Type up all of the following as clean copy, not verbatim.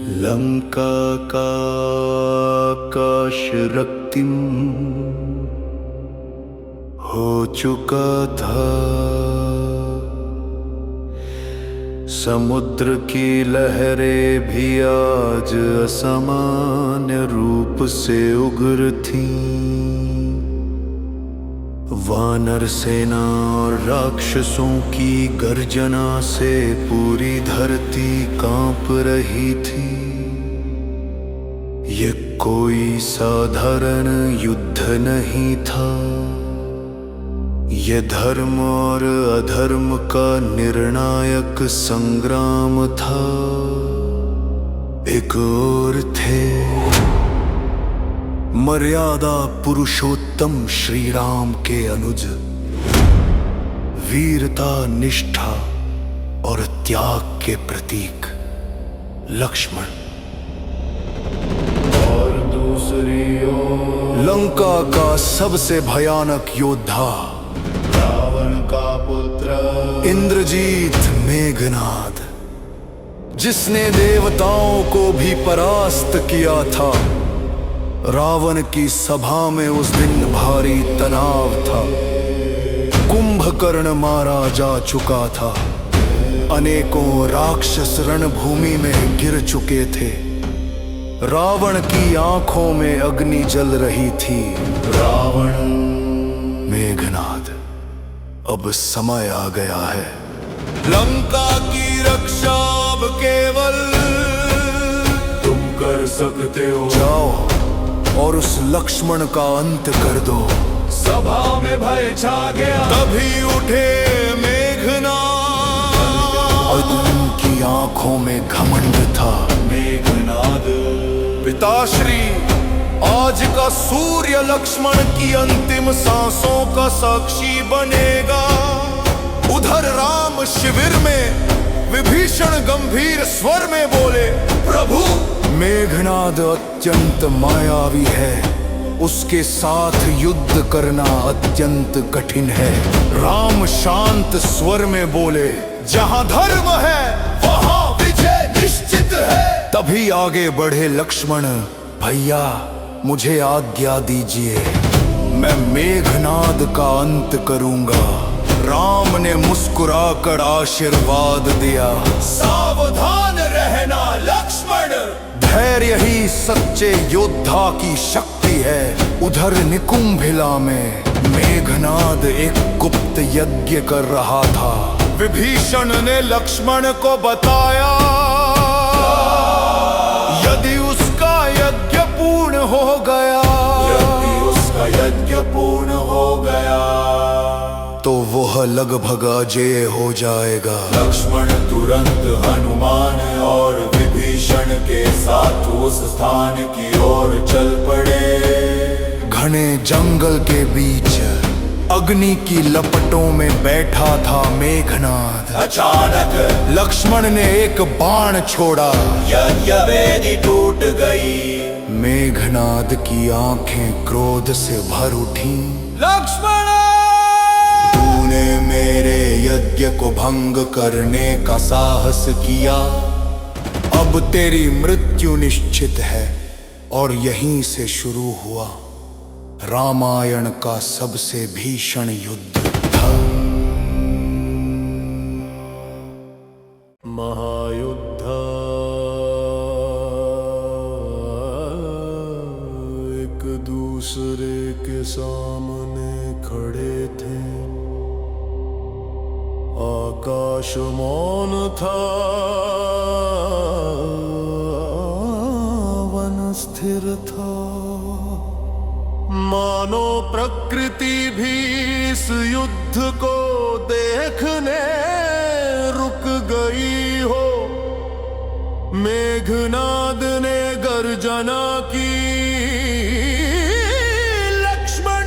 लंका का आकाश रक्तिम हो चुका था। समुद्र की लहरें भी आज असामान्य रूप से उग्र थीं। वानर सेना और राक्षसों की गर्जना से पूरी धरती कांप रही थी। ये कोई साधारण युद्ध नहीं था, ये धर्म और अधर्म का निर्णायक संग्राम था। एक ओर थे मर्यादा पुरुषोत्तम श्री राम के अनुज, वीरता, निष्ठा और त्याग के प्रतीक लक्ष्मण, और दूसरी ओर लंका का सबसे भयानक योद्धा, रावण का पुत्र इंद्रजीत मेघनाद, जिसने देवताओं को भी परास्त किया था। रावण की सभा में उस दिन भारी तनाव था। कुंभकर्ण मारा जा चुका था। अनेकों राक्षस रणभूमि में गिर चुके थे। रावण की आंखों में अग्नि जल रही थी। रावण, मेघनाद, अब समय आ गया है। लंका की रक्षा अब केवल तुम कर सकते हो। जाओ और उस लक्ष्मण का अंत कर दो। सभा में भय छा गया। तभी उठे मेघनाद, और उनकी आंखों में घमंड था। मेघनाद, पिताश्री, आज का सूर्य लक्ष्मण की अंतिम सांसों का साक्षी बनेगा। उधर राम शिविर में विभीषण गंभीर स्वर में बोले, प्रभु। मेघनाद अत्यंत मायावी है, उसके साथ युद्ध करना अत्यंत कठिन है। राम शांत स्वर में बोले, जहां धर्म है वहां विजय निश्चित है। तभी आगे बढ़े लक्ष्मण, भैया मुझे आज्ञा दीजिए, मैं मेघनाद का अंत करूंगा। राम ने मुस्कुराकर आशीर्वाद दिया, सावधान रहना लक्ष्मण, धैर्य ही सच्चे योद्धा की शक्ति है। उधर निकुंभिला में मेघनाद एक गुप्त यज्ञ कर रहा था। विभीषण ने लक्ष्मण को बताया, यदि उसका यज्ञ पूर्ण हो गया, तो वह लगभग अजेय हो जाएगा। लक्ष्मण तुरंत हनुमान और विभीषण के साथ उस स्थान की ओर चल पड़े। घने जंगल के बीच अग्नि की लपटों में बैठा था मेघनाद। अचानक लक्ष्मण ने एक बाण छोड़ा, यज्ञवेदी टूट गई। मेघनाद की आंखें क्रोध से भर उठी। लक्ष्मण, तूने मेरे यज्ञ को भंग करने का साहस किया, अब तेरी मृत्यु निश्चित है। और यहीं से शुरू हुआ रामायण का सबसे भीषण युद्ध था। महायुद्ध। एक दूसरे के सामने खड़े थे। आकाश मौन था, वन स्थिर था। मानो प्रकृति भी इस युद्ध को देखने रुक गई हो। मेघनाद ने गर्जना की, लक्ष्मण,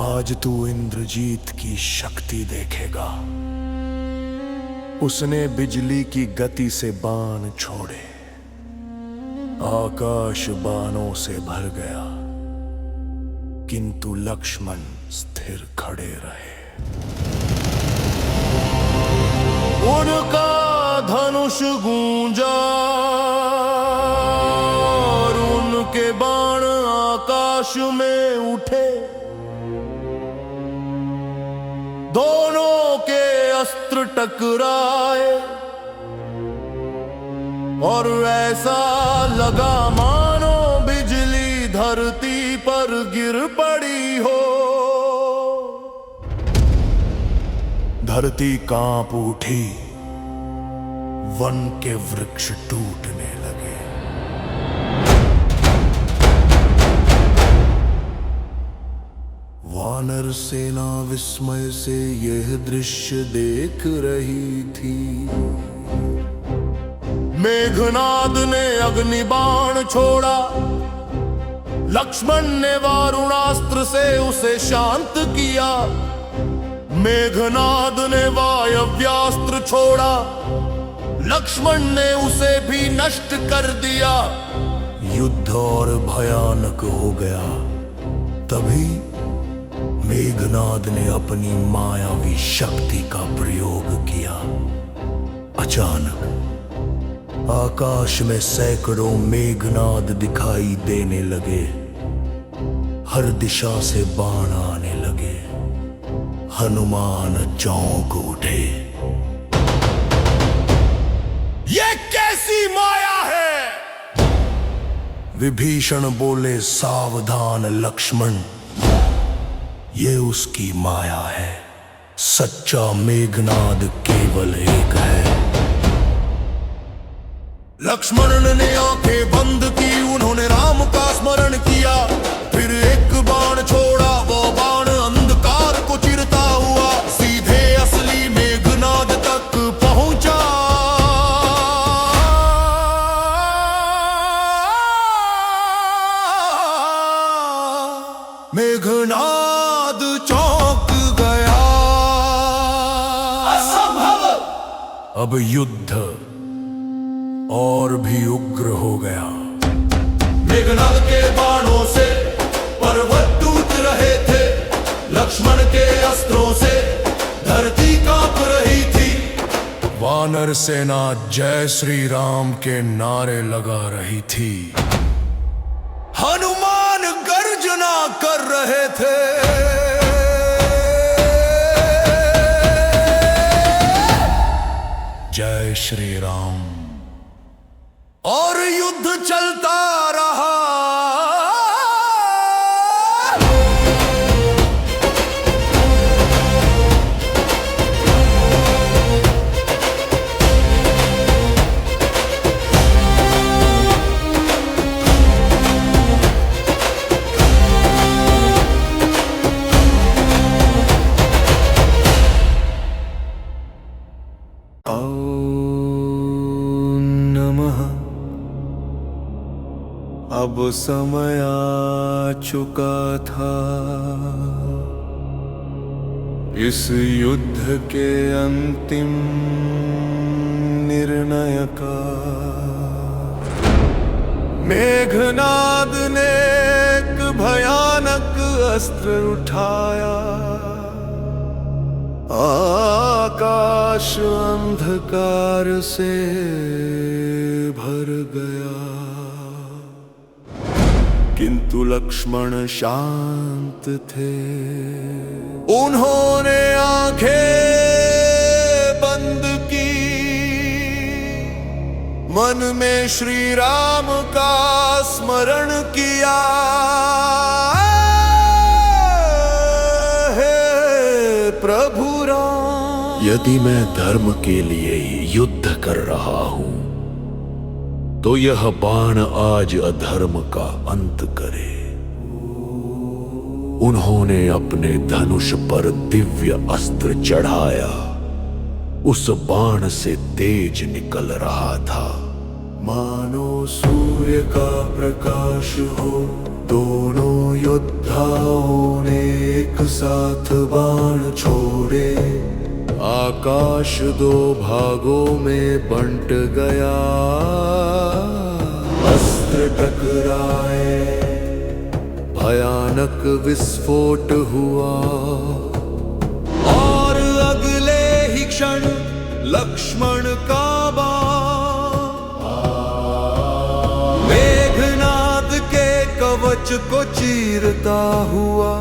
आज तू इंद्रजीत की शक्ति देखेगा। उसने बिजली की गति से बाण छोड़े। आकाश बाणों से भर गया, किंतु लक्ष्मण स्थिर खड़े रहे। उनका धनुष गूंजा, टकराए और ऐसा लगा मानो बिजली धरती पर गिर पड़ी हो। धरती कांप उठी, वन के वृक्ष टूटने लगे। वानर सेना विस्मय से यह दृश्य देख रही थी। मेघनाद ने अग्निबाण छोड़ा, लक्ष्मण ने वारुणास्त्र से उसे शांत किया। मेघनाद ने वायव्यास्त्र छोड़ा, लक्ष्मण ने उसे भी नष्ट कर दिया। युद्ध और भयानक हो गया। तभी मेघनाद ने अपनी मायावी शक्ति का प्रयोग किया। अचानक आकाश में सैकड़ों मेघनाद दिखाई देने लगे। हर दिशा से बाण आने लगे। हनुमान चौंक उठे। ये कैसी माया है? विभीषण बोले, सावधान लक्ष्मण, ये उसकी माया है। सच्चा मेघनाद केवल एक है। लक्ष्मण ने आंखें बंद की, उन्होंने राम का स्मरण किया। फिर एक बाण छोड़ा, वो बाण अंधकार को चिरता हुआ सीधे असली मेघनाद तक पहुंचा। मेघनाद चौंक गया। असंभव! अब युद्ध और भी उग्र हो गया। मेघनाद के बाणों से पर्वत टूट रहे थे। लक्ष्मण के अस्त्रों से धरती कांप रही थी। वानर सेना जय श्री राम के नारे लगा रही थी। हनुमान गर्जना कर रहे थे। जय श्री राम। और युद्ध चलता रहा। अब समय आ चुका था इस युद्ध के अंतिम निर्णय का। मेघनाद ने एक भयानक अस्त्र उठाया। आकाश अंधकार से भर गया, किंतु लक्ष्मण शांत थे। उन्होंने आंखें बंद की, मन में श्री राम का स्मरण किया। हे प्रभु राम, यदि मैं धर्म के लिए ही युद्ध कर रहा हूं, तो यह बाण आज अधर्म का अंत करे। उन्होंने अपने धनुष पर दिव्य अस्त्र चढ़ाया। उस बाण से तेज निकल रहा था, मानो सूर्य का प्रकाश हो। दोनों योद्धाओं ने एक साथ बाण छोड़े। आकाश दो भागों में बंट गया। अस्त्र टकराए, भयानक विस्फोट हुआ और अगले ही क्षण लक्ष्मण का बाण मेघनाद के कवच को चीरता हुआ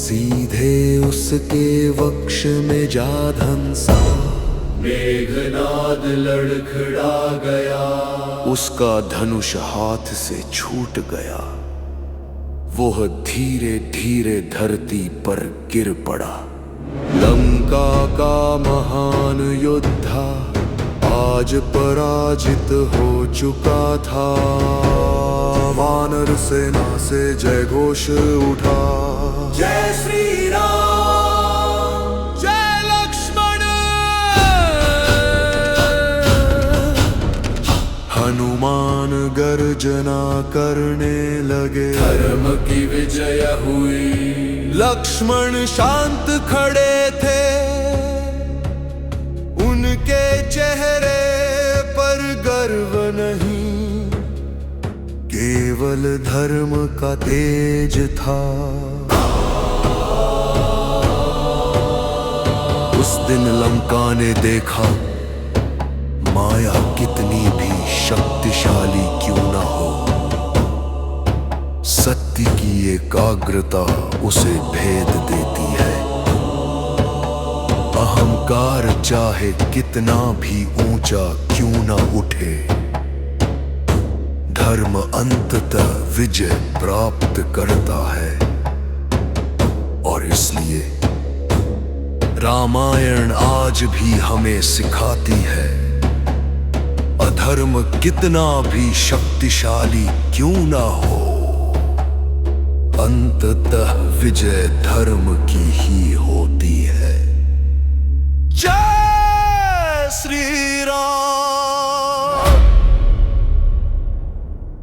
सीधे उसके वक्ष में जा धंसा, मेघनाद लड़खड़ा गया, उसका धनुष हाथ से छूट गया। वह धीरे धीरे धरती पर गिर पड़ा। लंका का महान योद्धा आज पराजित हो चुका था। वानर सेना से जय घोष उठा, जय श्री राम, जय लक्ष्मण। हनुमान गर्जना करने लगे, धर्म की विजय हुई। लक्ष्मण शांत खड़े थे, उनके चेहरे पर गर्व नहीं, केवल धर्म का तेज था। उस दिन लंका ने देखा, माया कितनी भी शक्तिशाली क्यों ना हो, सत्य की एकाग्रता उसे भेद देती है। अहंकार चाहे कितना भी ऊंचा क्यों ना उठे, धर्म अंततः विजय प्राप्त करता है। और इसलिए रामायण आज भी हमें सिखाती है, अधर्म कितना भी शक्तिशाली क्यों ना हो, अंततः विजय धर्म की ही होती है। जय श्री राम।